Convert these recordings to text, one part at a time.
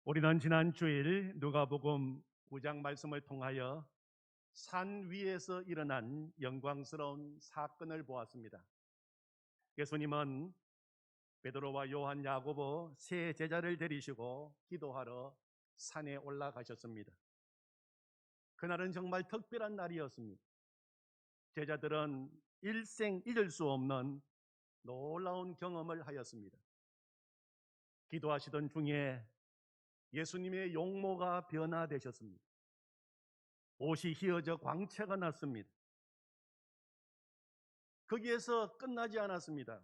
우리는 지난 주일 누가복음 9장 말씀을 통하여 산 위에서 일어난 영광스러운 사건을 보았습니다. 예수님은 베드로와 요한, 야고보 세 제자를 데리시고 기도하러 산에 올라가셨습니다. 그날은 정말 특별한 날이었습니다. 제자들은 일생 잊을 수 없는 놀라운 경험을 하였습니다. 기도하시던 중에 예수님의 용모가 변화되셨습니다. 옷이 휘어져 광채가 났습니다. 거기에서 끝나지 않았습니다.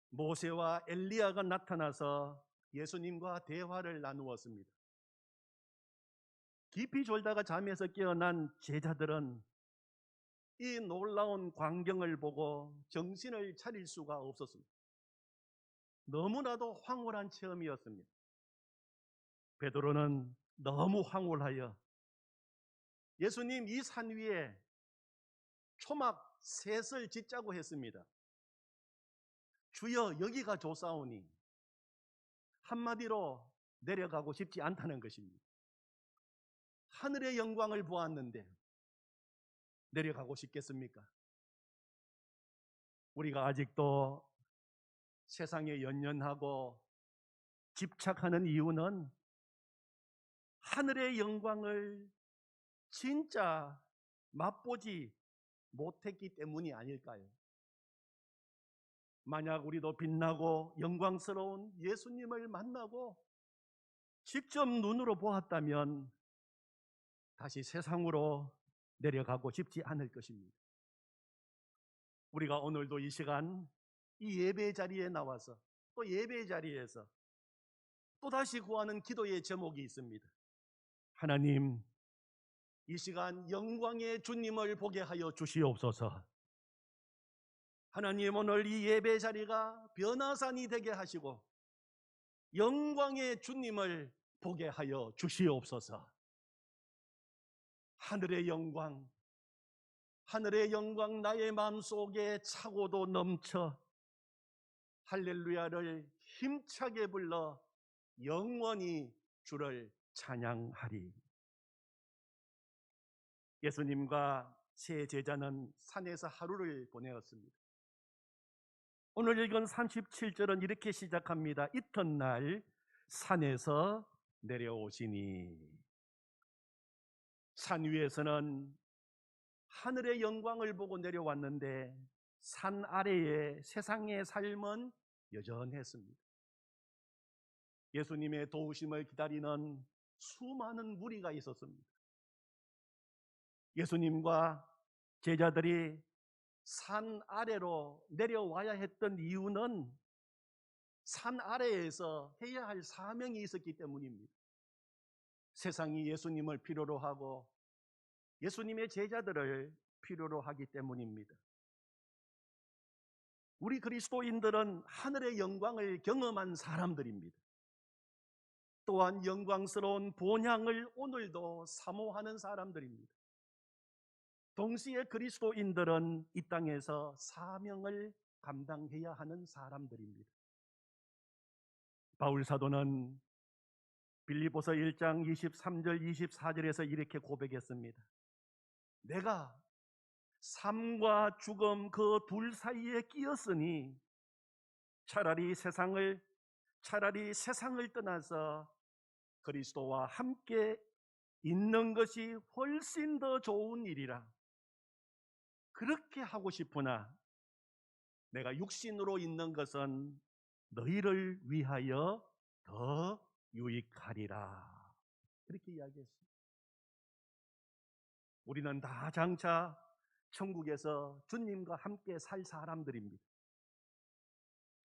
모세와 엘리야가 나타나서 예수님과 대화를 나누었습니다. 깊이 졸다가 잠에서 깨어난 제자들은 이 놀라운 광경을 보고 정신을 차릴 수가 없었습니다. 너무나도 황홀한 체험이었습니다. 베드로는 너무 황홀하여 예수님 이 산 위에 초막 셋을 짓자고 했습니다. 주여 여기가 좋사오니, 한마디로 내려가고 싶지 않다는 것입니다. 하늘의 영광을 보았는데 내려가고 싶겠습니까? 우리가 아직도 세상에 연연하고 집착하는 이유는 하늘의 영광을 진짜 맛보지 못했기 때문이 아닐까요? 만약 우리도 빛나고 영광스러운 예수님을 만나고 직접 눈으로 보았다면 다시 세상으로 내려가고 싶지 않을 것입니다. 우리가 오늘도 이 시간 이 예배 자리에 나와서 또 예배 자리에서 또다시 구하는 기도의 제목이 있습니다. 하나님, 이 시간 영광의 주님을 보게 하여 주시옵소서. 하나님, 오늘 이 예배 자리가 변화산이 되게 하시고 영광의 주님을 보게 하여 주시옵소서. 하늘의 영광 나의 마음속에 차고도 넘쳐 할렐루야를 힘차게 불러 영원히 주를 찬양하리. 예수님과 세 제자는 산에서 하루를 보내었습니다. 오늘 읽은 37절은 이렇게 시작합니다. 이튿날 산에서 내려오시니. 산 위에서는 하늘의 영광을 보고 내려왔는데 산 아래에 세상의 삶은 여전했습니다. 예수님의 도우심을 기다리는 수많은 무리가 있었습니다. 예수님과 제자들이 산 아래로 내려와야 했던 이유는 산 아래에서 해야 할 사명이 있었기 때문입니다. 세상이 예수님을 필요로 하고 예수님의 제자들을 필요로 하기 때문입니다. 우리 그리스도인들은 하늘의 영광을 경험한 사람들입니다. 또한 영광스러운 본향을 오늘도 사모하는 사람들입니다. 동시에 그리스도인들은 이 땅에서 사명을 감당해야 하는 사람들입니다. 바울 사도는 빌립보서 1장 23절 24절에서 이렇게 고백했습니다. 내가 삶과 죽음 그 둘 사이에 끼었으니 차라리 세상을 떠나서 그리스도와 함께 있는 것이 훨씬 더 좋은 일이라. 그렇게 하고 싶으나 내가 육신으로 있는 것은 너희를 위하여 더 유익하리라. 그렇게 이야기했습니다. 우리는 다 장차 천국에서 주님과 함께 살 사람들입니다.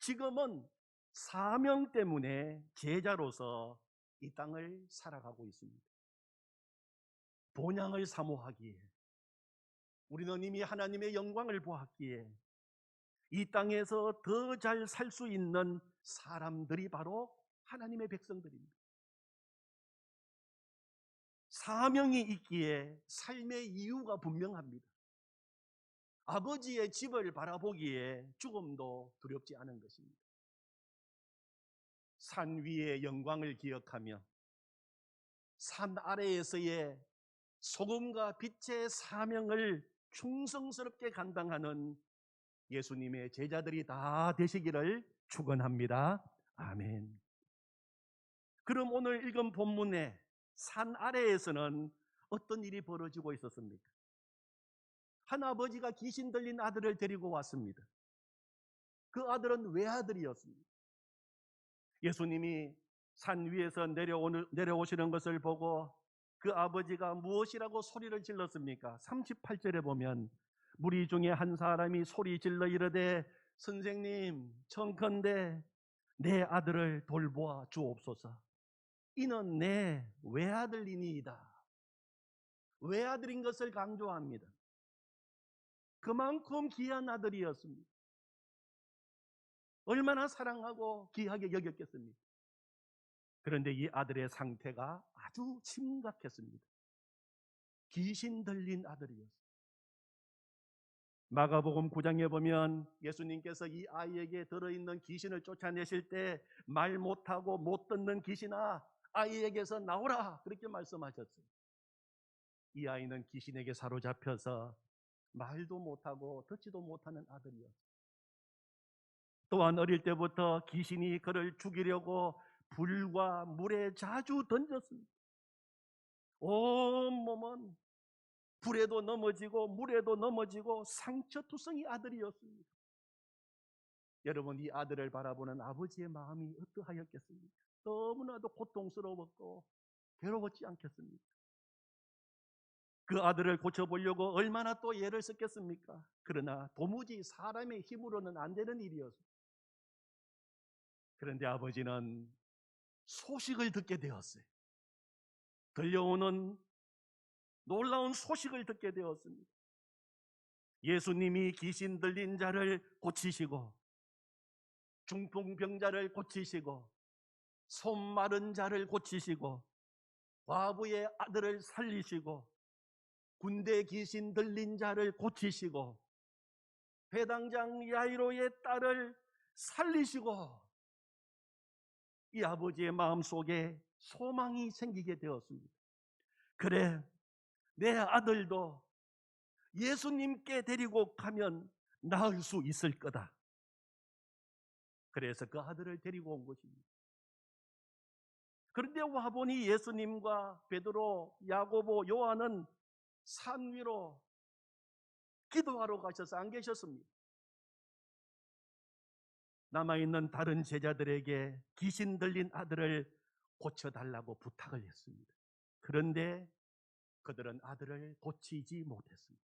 지금은 사명 때문에 제자로서 이 땅을 살아가고 있습니다. 본향을 사모하기에, 우리는 이미 하나님의 영광을 보았기에 이 땅에서 더 잘 살 수 있는 사람들이 바로 하나님의 백성들입니다. 사명이 있기에 삶의 이유가 분명합니다. 아버지의 집을 바라보기에 죽음도 두렵지 않은 것입니다. 산 위의 영광을 기억하며 산 아래에서의 소금과 빛의 사명을 충성스럽게 감당하는 예수님의 제자들이 다 되시기를 축원합니다. 아멘. 그럼 오늘 읽은 본문에 산 아래에서는 어떤 일이 벌어지고 있었습니까? 한 아버지가 귀신 들린 아들을 데리고 왔습니다. 그 아들은 외아들이었습니다. 예수님이 산 위에서 내려오시는 것을 보고 그 아버지가 무엇이라고 소리를 질렀습니까? 38절에 보면 무리 중에 한 사람이 소리 질러 이르되 선생님 청컨대 내 아들을 돌보아 주옵소서. 이는 내 외아들이니이다. 외아들인 것을 강조합니다. 그만큼 귀한 아들이었습니다. 얼마나 사랑하고 귀하게 여겼겠습니까? 그런데 이 아들의 상태가 아주 심각했습니다. 귀신 들린 아들이었습니다. 마가복음 9장에 보면 예수님께서 이 아이에게 들어있는 귀신을 쫓아내실 때 말 못하고 못 듣는 귀신아 아이에게서 나오라 그렇게 말씀하셨어요. 이 아이는 귀신에게 사로잡혀서 말도 못하고 듣지도 못하는 아들이었어요. 또한 어릴 때부터 귀신이 그를 죽이려고 불과 물에 자주 던졌습니다. 온 몸은 불에도 넘어지고 물에도 넘어지고 상처투성이 아들이었습니다. 여러분, 이 아들을 바라보는 아버지의 마음이 어떠하였겠습니까? 너무나도 고통스러웠고 괴로웠지 않겠습니까? 그 아들을 고쳐보려고 얼마나 또 애를 썼겠습니까? 그러나 도무지 사람의 힘으로는 안 되는 일이었습니다. 그런데 아버지는 소식을 듣게 되었어요. 들려오는 놀라운 소식을 듣게 되었습니다. 예수님이 귀신 들린 자를 고치시고 중풍병자를 고치시고 손 마른 자를 고치시고 과부의 아들을 살리시고 군대 귀신 들린 자를 고치시고 회당장 야이로의 딸을 살리시고 이 아버지의 마음속에 소망이 생기게 되었습니다. 그래, 내 아들도 예수님께 데리고 가면 나을 수 있을 거다. 그래서 그 아들을 데리고 온 것입니다. 그런데 와보니 예수님과 베드로, 야고보, 요한은 산 위로 기도하러 가셔서 안 계셨습니다. 남아있는 다른 제자들에게 귀신 들린 아들을 고쳐달라고 부탁을 했습니다. 그런데 그들은 아들을 고치지 못했습니다.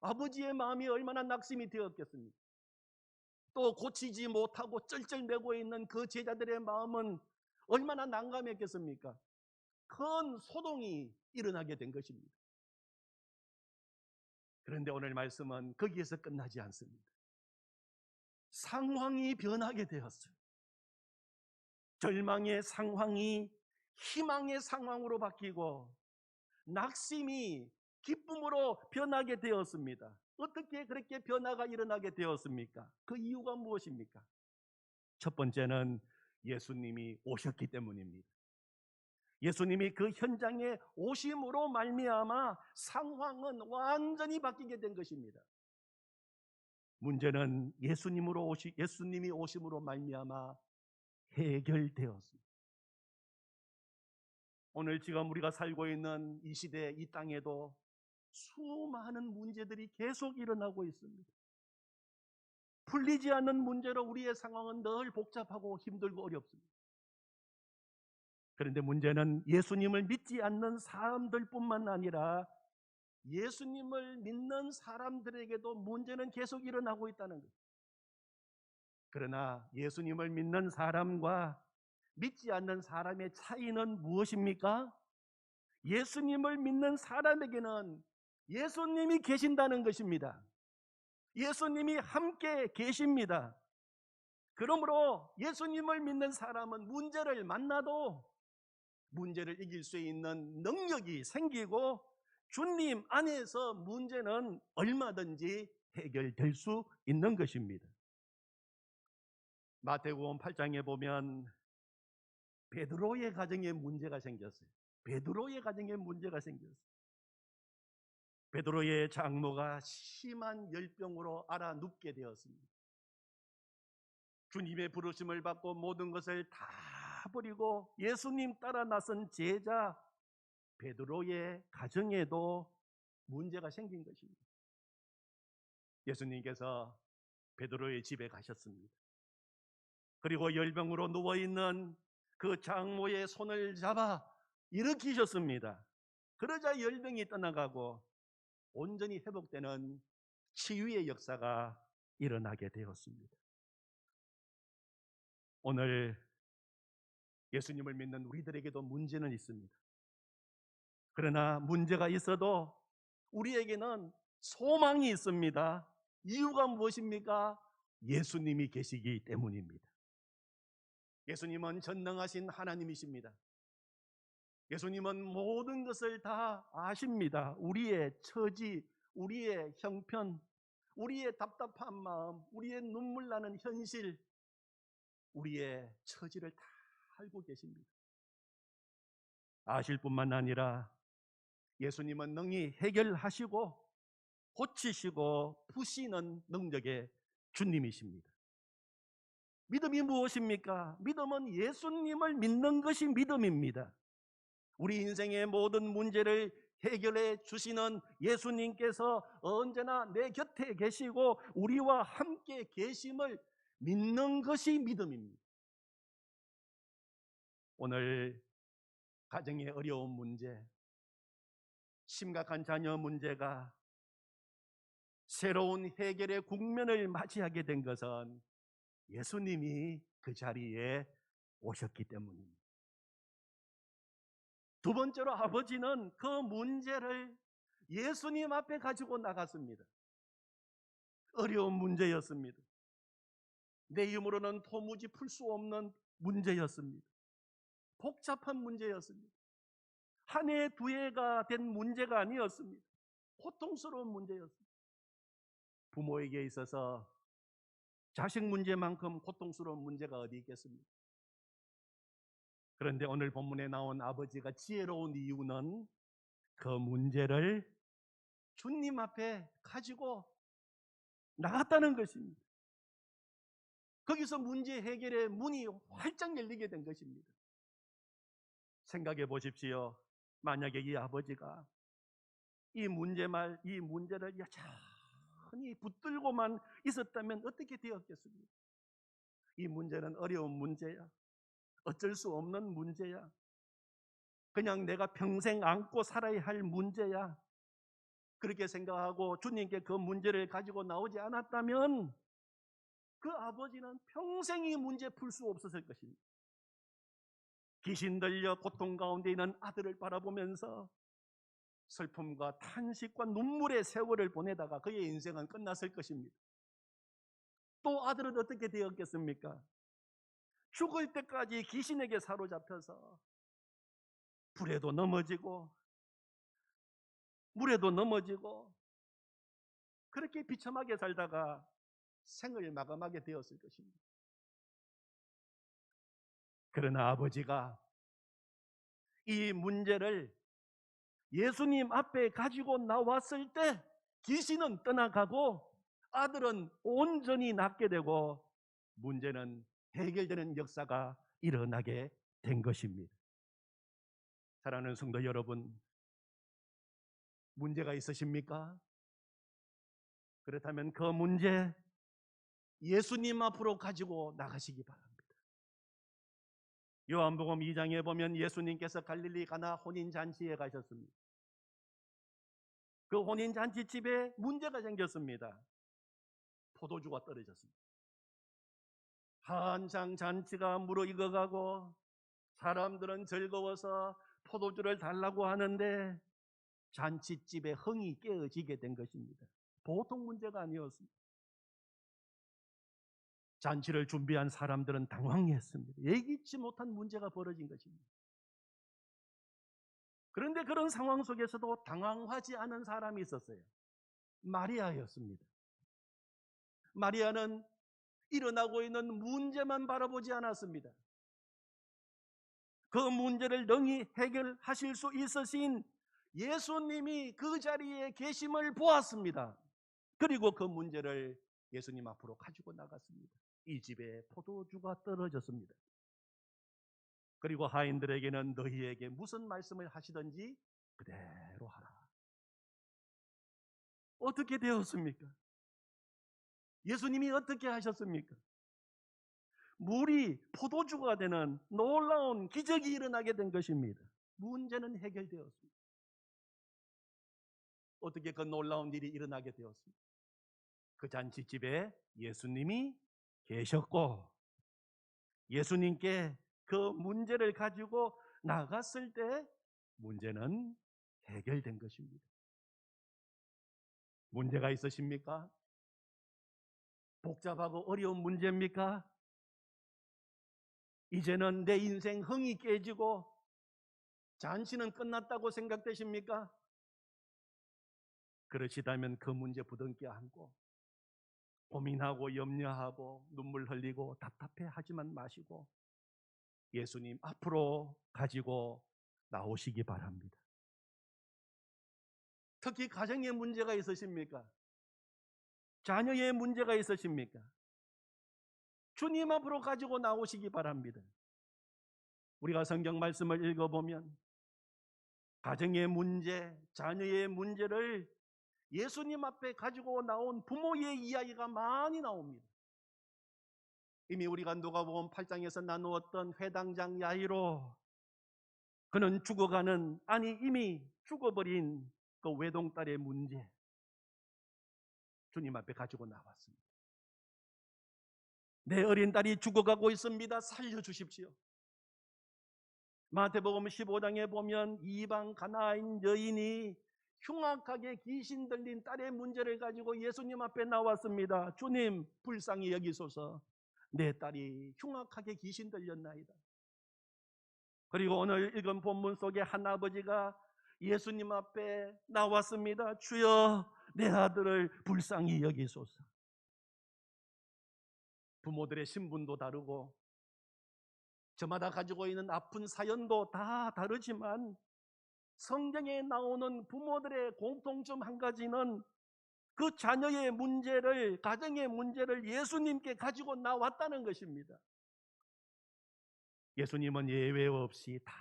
아버지의 마음이 얼마나 낙심이 되었겠습니까? 또 고치지 못하고 쩔쩔매고 있는 그 제자들의 마음은 얼마나 난감했겠습니까? 큰 소동이 일어나게 된 것입니다. 그런데 오늘 말씀은 거기에서 끝나지 않습니다. 상황이 변하게 되었어요. 절망의 상황이 희망의 상황으로 바뀌고 낙심이 기쁨으로 변하게 되었습니다. 어떻게 그렇게 변화가 일어나게 되었습니까? 그 이유가 무엇입니까? 첫 번째는 예수님이 오셨기 때문입니다. 예수님이 그 현장에 오심으로 말미암아 상황은 완전히 바뀌게 된 것입니다. 문제는 예수님이 오심으로 말미암아 해결되었습니다. 오늘 지금 우리가 살고 있는 이 시대, 이 땅에도 수많은 문제들이 계속 일어나고 있습니다. 풀리지 않는 문제로 우리의 상황은 늘 복잡하고 힘들고 어렵습니다. 그런데 문제는 예수님을 믿지 않는 사람들뿐만 아니라 예수님을 믿는 사람들에게도 문제는 계속 일어나고 있다는 거예요. 그러나 예수님을 믿는 사람과 믿지 않는 사람의 차이는 무엇입니까? 예수님을 믿는 사람에게는 예수님이 계신다는 것입니다. 예수님이 함께 계십니다. 그러므로 예수님을 믿는 사람은 문제를 만나도 문제를 이길 수 있는 능력이 생기고 주님 안에서 문제는 얼마든지 해결될 수 있는 것입니다. 마태복음 8장에 보면 베드로의 가정에 문제가 생겼어요. 베드로의 가정에 문제가 생겼어요. 베드로의 장모가 심한 열병으로 앓아 눕게 되었습니다. 주님의 부르심을 받고 모든 것을 다 버리고 예수님 따라 나선 제자 베드로의 가정에도 문제가 생긴 것입니다. 예수님께서 베드로의 집에 가셨습니다. 그리고 열병으로 누워있는 그 장모의 손을 잡아 일으키셨습니다. 그러자 열병이 떠나가고 온전히 회복되는 치유의 역사가 일어나게 되었습니다. 오늘 예수님을 믿는 우리들에게도 문제는 있습니다. 그러나 문제가 있어도 우리에게는 소망이 있습니다. 이유가 무엇입니까? 예수님이 계시기 때문입니다. 예수님은 전능하신 하나님이십니다. 예수님은 모든 것을 다 아십니다. 우리의 처지, 우리의 형편, 우리의 답답한 마음, 우리의 눈물 나는 현실, 우리의 처지를 다 알고 계십니다. 아실 뿐만 아니라 예수님은 능히 해결하시고 고치시고 푸시는 능력의 주님이십니다. 믿음이 무엇입니까? 믿음은 예수님을 믿는 것이 믿음입니다. 우리 인생의 모든 문제를 해결해 주시는 예수님께서 언제나 내 곁에 계시고 우리와 함께 계심을 믿는 것이 믿음입니다. 오늘 가정의 어려운 문제, 심각한 자녀 문제가 새로운 해결의 국면을 맞이하게 된 것은 예수님이 그 자리에 오셨기 때문입니다. 두 번째로 아버지는 그 문제를 예수님 앞에 가지고 나갔습니다. 어려운 문제였습니다. 내 힘으로는 도무지 풀 수 없는 문제였습니다. 복잡한 문제였습니다. 한 해, 두 해가 된 문제가 아니었습니다. 고통스러운 문제였습니다. 부모에게 있어서 자식 문제만큼 고통스러운 문제가 어디 있겠습니까? 그런데 오늘 본문에 나온 아버지가 지혜로운 이유는 그 문제를 주님 앞에 가지고 나갔다는 것입니다. 거기서 문제 해결의 문이 활짝 열리게 된 것입니다. 생각해 보십시오. 만약에 이 아버지가 이 문제를 여전히 붙들고만 있었다면 어떻게 되었겠습니까? 이 문제는 어려운 문제야. 어쩔 수 없는 문제야. 그냥 내가 평생 안고 살아야 할 문제야. 그렇게 생각하고 주님께 그 문제를 가지고 나오지 않았다면 그 아버지는 평생 이 문제 풀 수 없었을 것입니다. 귀신 들려 고통 가운데 있는 아들을 바라보면서 슬픔과 탄식과 눈물의 세월을 보내다가 그의 인생은 끝났을 것입니다. 또 아들은 어떻게 되었겠습니까? 죽을 때까지 귀신에게 사로잡혀서 불에도 넘어지고 물에도 넘어지고 그렇게 비참하게 살다가 생을 마감하게 되었을 것입니다. 그러나 아버지가 이 문제를 예수님 앞에 가지고 나왔을 때 귀신은 떠나가고 아들은 온전히 낫게 되고 문제는 해결되는 역사가 일어나게 된 것입니다. 사랑하는 성도 여러분, 문제가 있으십니까? 그렇다면 그 문제 예수님 앞으로 가지고 나가시기 바랍니다. 요한복음 2장에 보면 예수님께서 갈릴리 가나 혼인잔치에 가셨습니다. 그 혼인잔치집에 문제가 생겼습니다. 포도주가 떨어졌습니다. 한창 잔치가 무르익어가고 사람들은 즐거워서 포도주를 달라고 하는데 잔치집에 흥이 깨어지게 된 것입니다. 보통 문제가 아니었습니다. 잔치를 준비한 사람들은 당황했습니다. 예기치 못한 문제가 벌어진 것입니다. 그런데 그런 상황 속에서도 당황하지 않은 사람이 있었어요. 마리아였습니다. 마리아는 일어나고 있는 문제만 바라보지 않았습니다. 그 문제를 능히 해결하실 수 있으신 예수님이 그 자리에 계심을 보았습니다. 그리고 그 문제를 예수님 앞으로 가지고 나갔습니다. 이 집에 포도주가 떨어졌습니다. 그리고 하인들에게는 너희에게 무슨 말씀을 하시든지 그대로 하라. 어떻게 되었습니까? 예수님이 어떻게 하셨습니까? 물이 포도주가 되는 놀라운 기적이 일어나게 된 것입니다. 문제는 해결되었습니다. 어떻게 그 놀라운 일이 일어나게 되었습니까? 그 잔치집에 예수님이 계셨고 예수님께 그 문제를 가지고 나갔을 때 문제는 해결된 것입니다. 문제가 있으십니까? 복잡하고 어려운 문제입니까? 이제는 내 인생 흥이 깨지고 잔치는 끝났다고 생각되십니까? 그러시다면 그 문제 부둥켜 안고 고민하고 염려하고 눈물 흘리고 답답해 하지만 마시고 예수님 앞으로 가지고 나오시기 바랍니다. 특히 가정에 문제가 있으십니까? 자녀의 문제가 있으십니까? 주님 앞으로 가지고 나오시기 바랍니다. 우리가 성경 말씀을 읽어보면 가정의 문제, 자녀의 문제를 예수님 앞에 가지고 나온 부모의 이야기가 많이 나옵니다. 이미 우리가 누가복음 8장에서 나누었던 회당장 야이로, 그는 죽어가는, 아니 이미 죽어버린 그 외동딸의 문제 주님 앞에 가지고 나왔습니다. 내 어린 딸이 죽어가고 있습니다. 살려주십시오. 마태복음 15장에 보면 이방 가나안 여인이 흉악하게 귀신 들린 딸의 문제를 가지고 예수님 앞에 나왔습니다. 주님, 불쌍히 여기소서. 내 딸이 흉악하게 귀신 들렸나이다. 그리고 오늘 읽은 본문 속에 한 아버지가 예수님 앞에 나왔습니다. 주여, 내 아들을 불쌍히 여기소서. 부모들의 신분도 다르고 저마다 가지고 있는 아픈 사연도 다 다르지만 성경에 나오는 부모들의 공통점 한 가지는 그 자녀의 문제를, 가정의 문제를 예수님께 가지고 나왔다는 것입니다. 예수님은 예외 없이 다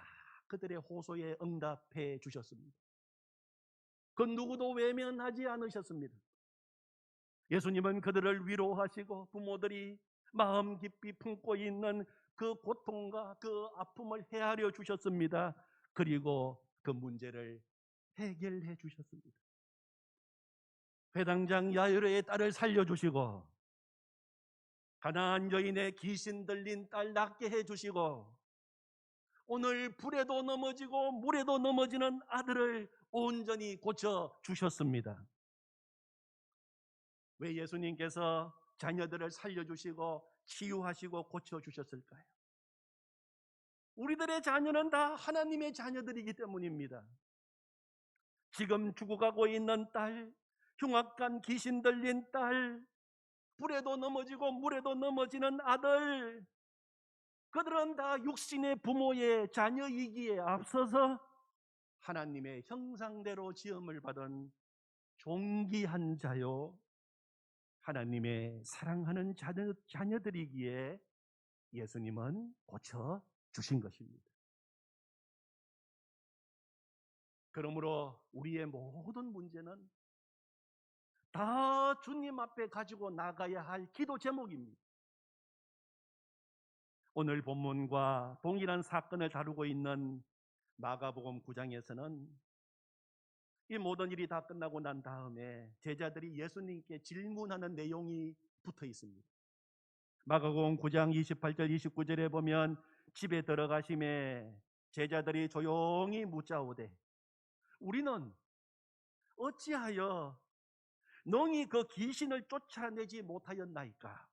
그들의 호소에 응답해 주셨습니다. 그 누구도 외면하지 않으셨습니다. 예수님은 그들을 위로하시고 부모들이 마음 깊이 품고 있는 그 고통과 그 아픔을 헤아려 주셨습니다. 그리고 그 문제를 해결해 주셨습니다. 회당장 야이로의 딸을 살려주시고 가나안 여인의 귀신 들린 딸 낫게 해주시고 오늘 불에도 넘어지고 물에도 넘어지는 아들을 온전히 고쳐주셨습니다. 왜 예수님께서 자녀들을 살려주시고 치유하시고 고쳐주셨을까요? 우리들의 자녀는 다 하나님의 자녀들이기 때문입니다. 지금 죽어가고 있는 딸, 흉악한 귀신 들린 딸, 불에도 넘어지고 물에도 넘어지는 아들, 그들은 다 육신의 부모의 자녀이기에 앞서서 하나님의 형상대로 지음을 받은 존귀한 자요, 하나님의 사랑하는 자녀들이기에 예수님은 고쳐주신 것입니다. 그러므로 우리의 모든 문제는 다 주님 앞에 가지고 나가야 할 기도 제목입니다. 오늘 본문과 동일한 사건을 다루고 있는 마가복음 9장에서는 이 모든 일이 다 끝나고 난 다음에 제자들이 예수님께 질문하는 내용이 붙어 있습니다. 마가복음 9장 28절 29절에 보면 집에 들어가심에 제자들이 조용히 묻자오되 우리는 어찌하여 너희 그 귀신을 쫓아내지 못하였나이까?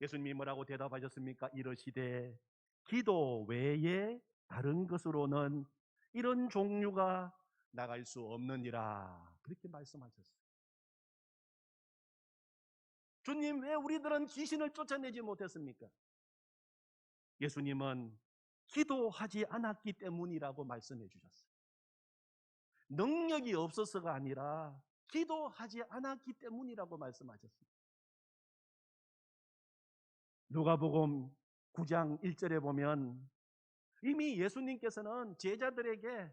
예수님이 뭐라고 대답하셨습니까? 이러시되 기도 외에 다른 것으로는 이런 종류가 나갈 수 없느니라. 그렇게 말씀하셨어요. 주님, 왜 우리들은 귀신을 쫓아내지 못했습니까? 예수님은 기도하지 않았기 때문이라고 말씀해 주셨어요. 능력이 없어서가 아니라 기도하지 않았기 때문이라고 말씀하셨습니다. 누가복음 9장 1절에 보면 이미 예수님께서는 제자들에게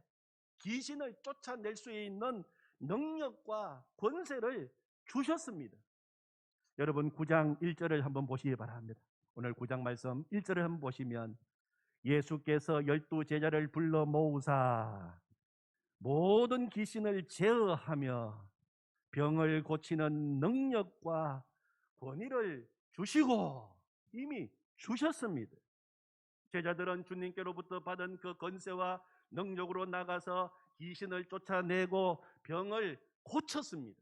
귀신을 쫓아낼 수 있는 능력과 권세를 주셨습니다. 여러분 9장 1절을 한번 보시기 바랍니다. 오늘 9장 말씀 1절을 한번 보시면 예수께서 12 제자를 불러 모으사 모든 귀신을 제어하며 병을 고치는 능력과 권위를 주시고 이미 주셨습니다. 제자들은 주님께로부터 받은 그 권세와 능력으로 나가서 귀신을 쫓아내고 병을 고쳤습니다.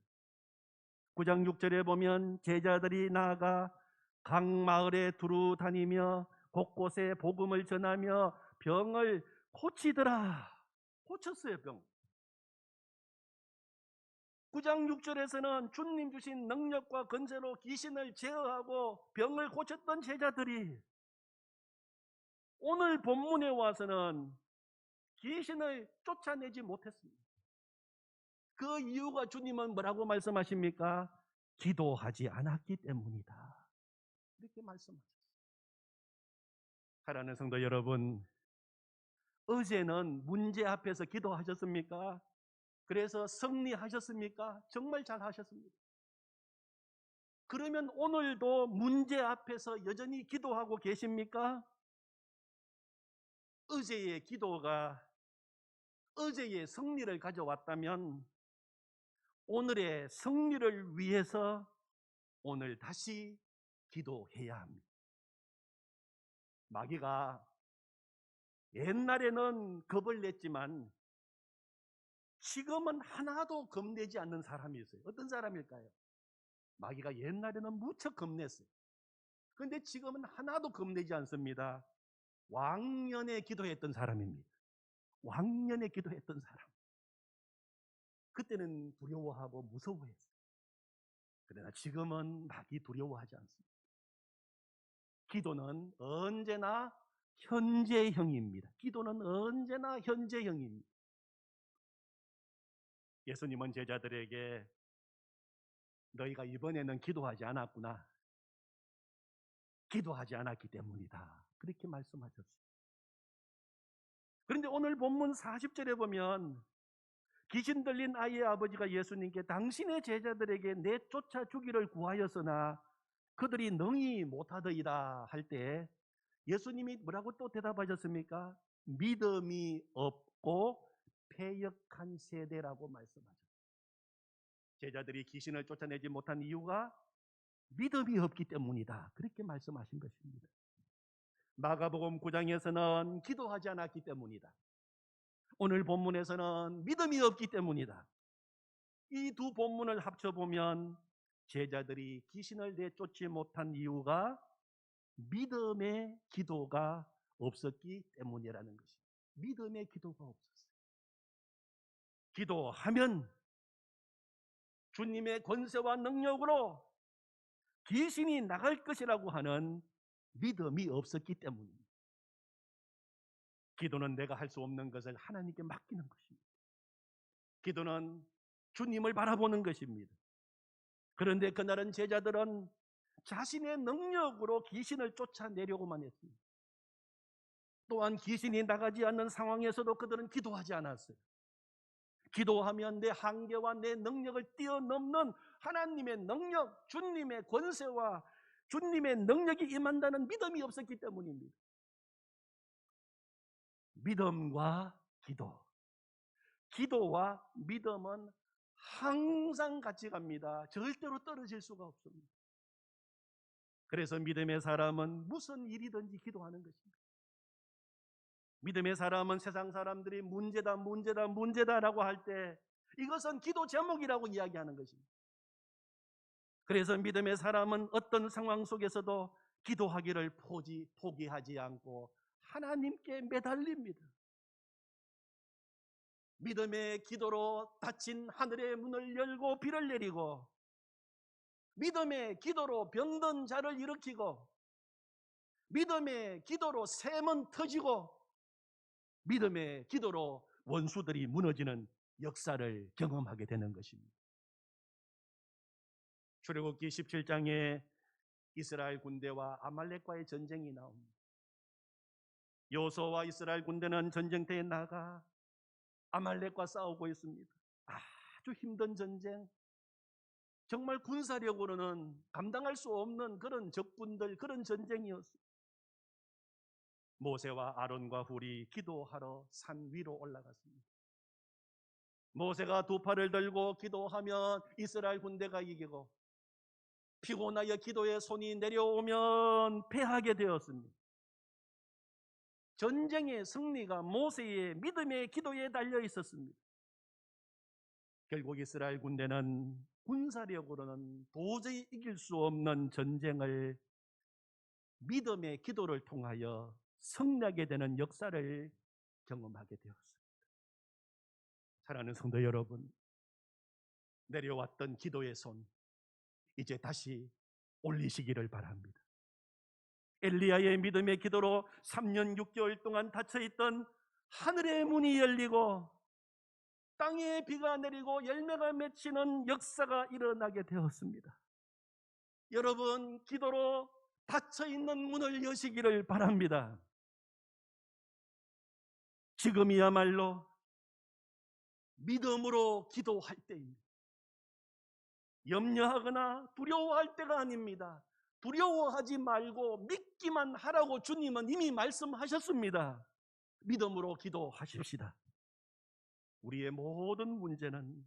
9장 6절에 보면 제자들이 나아가 각 마을에 두루 다니며 곳곳에 복음을 전하며 병을 고치더라. 고쳤어요, 병. 9장 6절에서는 주님 주신 능력과 권세로 귀신을 제어하고 병을 고쳤던 제자들이 오늘 본문에 와서는 귀신을 쫓아내지 못했습니다. 그 이유가 주님은 뭐라고 말씀하십니까? 기도하지 않았기 때문이다. 이렇게 말씀하셨어요. 사랑하는 성도 여러분, 어제는 문제 앞에서 기도하셨습니까? 그래서 승리하셨습니까? 정말 잘하셨습니다. 그러면 오늘도 문제 앞에서 여전히 기도하고 계십니까? 어제의 기도가 어제의 승리를 가져왔다면 오늘의 승리를 위해서 오늘 다시 기도해야 합니다. 마귀가 옛날에는 겁을 냈지만 지금은 하나도 겁내지 않는 사람이 있어요. 어떤 사람일까요? 마귀가 옛날에는 무척 겁냈어요. 그런데 지금은 하나도 겁내지 않습니다. 왕년에 기도했던 사람입니다. 왕년에 기도했던 사람. 그때는 두려워하고 무서워했어요. 그러나 지금은 마귀 두려워하지 않습니다. 기도는 언제나 현재형입니다. 기도는 언제나 현재형입니다. 예수님은 제자들에게 너희가 이번에는 기도하지 않았구나. 기도하지 않았기 때문이다. 그렇게 말씀하셨어요. 그런데 오늘 본문 40절에 보면 귀신 들린 아이의 아버지가 예수님께 당신의 제자들에게 내쫓아 주기를 구하였으나 그들이 능히 못하더이다 할 때 예수님이 뭐라고 또 대답하셨습니까? 믿음이 없고 패역한 세대라고 말씀하셨어요. 제자들이 귀신을 쫓아내지 못한 이유가 믿음이 없기 때문이다. 그렇게 말씀하신 것입니다. 마가복음 9장에서는 기도하지 않았기 때문이다. 오늘 본문에서는 믿음이 없기 때문이다. 이 두 본문을 합쳐보면 제자들이 귀신을 내쫓지 못한 이유가 믿음의 기도가 없었기 때문이라는 것입니다. 믿음의 기도가 없었어요. 기도하면 주님의 권세와 능력으로 귀신이 나갈 것이라고 하는 믿음이 없었기 때문입니다. 기도는 내가 할 수 없는 것을 하나님께 맡기는 것입니다. 기도는 주님을 바라보는 것입니다. 그런데 그날은 제자들은 자신의 능력으로 귀신을 쫓아내려고만 했습니다. 또한 귀신이 나가지 않는 상황에서도 그들은 기도하지 않았어요. 기도하면 내 한계와 내 능력을 뛰어넘는 하나님의 능력, 주님의 권세와 주님의 능력이 임한다는 믿음이 없었기 때문입니다. 믿음과 기도, 기도와 믿음은 항상 같이 갑니다. 절대로 떨어질 수가 없습니다. 그래서 믿음의 사람은 무슨 일이든지 기도하는 것입니다. 믿음의 사람은 세상 사람들이 문제다라고 할 때 이것은 기도 제목이라고 이야기하는 것입니다. 그래서 믿음의 사람은 어떤 상황 속에서도 기도하기를 포기하지 않고 하나님께 매달립니다. 믿음의 기도로 닫힌 하늘의 문을 열고 비를 내리고 믿음의 기도로 병든 자를 일으키고, 믿음의 기도로 샘은 터지고, 믿음의 기도로 원수들이 무너지는 역사를 경험하게 되는 것입니다. 출애굽기 17장에 이스라엘 군대와 아말렉과의 전쟁이 나옵니다. 여호수아와 이스라엘 군대는 전쟁터에 나가 아말렉과 싸우고 있습니다. 아주 힘든 전쟁, 정말 군사력으로는 감당할 수 없는 그런 적군들, 그런 전쟁이었습니다. 모세와 아론과 훌이 기도하러 산 위로 올라갔습니다. 모세가 두 팔을 들고 기도하면 이스라엘 군대가 이기고, 피곤하여 기도의 손이 내려오면 패하게 되었습니다. 전쟁의 승리가 모세의 믿음의 기도에 달려 있었습니다. 결국 이스라엘 군대는 군사력으로는 도저히 이길 수 없는 전쟁을 믿음의 기도를 통하여 승리하게 되는 역사를 경험하게 되었습니다. 사랑하는 성도 여러분, 내려왔던 기도의 손 이제 다시 올리시기를 바랍니다. 엘리야의 믿음의 기도로 3년 6개월 동안 닫혀있던 하늘의 문이 열리고 땅에 비가 내리고 열매가 맺히는 역사가 일어나게 되었습니다. 여러분, 기도로 닫혀있는 문을 여시기를 바랍니다. 지금이야말로 믿음으로 기도할 때입니다. 염려하거나 두려워할 때가 아닙니다. 두려워하지 말고 믿기만 하라고 주님은 이미 말씀하셨습니다. 믿음으로 기도하십시다. 우리의 모든 문제는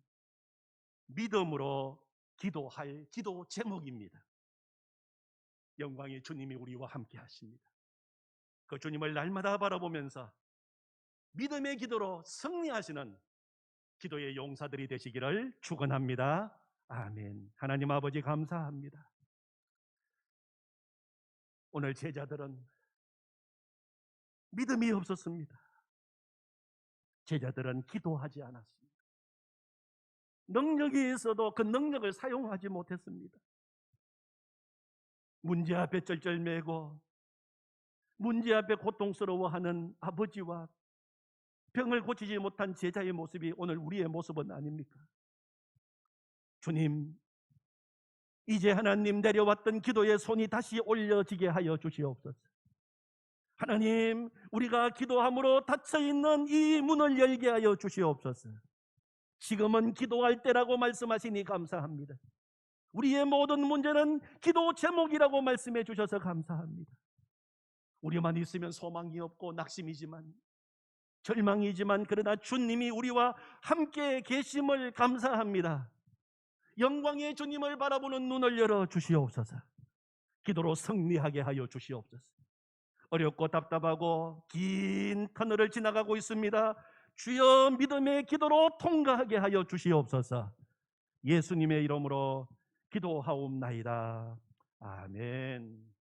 믿음으로 기도할 기도 제목입니다. 영광의 주님이 우리와 함께 하십니다. 그 주님을 날마다 바라보면서 믿음의 기도로 승리하시는 기도의 용사들이 되시기를 축원합니다. 아멘. 하나님 아버지 감사합니다. 오늘 제자들은 믿음이 없었습니다. 제자들은 기도하지 않았습니다. 능력이 있어도 그 능력을 사용하지 못했습니다. 문제 앞에 쩔쩔매고 문제 앞에 고통스러워하는 아버지와 병을 고치지 못한 제자의 모습이 오늘 우리의 모습은 아닙니까? 주님, 이제 하나님 내려왔던 기도의 손이 다시 올려지게 하여 주시옵소서. 하나님, 우리가 기도함으로 닫혀있는 이 문을 열게 하여 주시옵소서. 지금은 기도할 때라고 말씀하시니 감사합니다. 우리의 모든 문제는 기도 제목이라고 말씀해 주셔서 감사합니다. 우리만 있으면 소망이 없고 낙심이지만, 절망이지만, 그러나 주님이 우리와 함께 계심을 감사합니다. 영광의 주님을 바라보는 눈을 열어 주시옵소서. 기도로 승리하게 하여 주시옵소서. 어렵고 답답하고 긴 터널을 지나가고 있습니다. 주여 믿음의 기도로 통과하게 하여 주시옵소서. 예수님의 이름으로 기도하옵나이다. 아멘.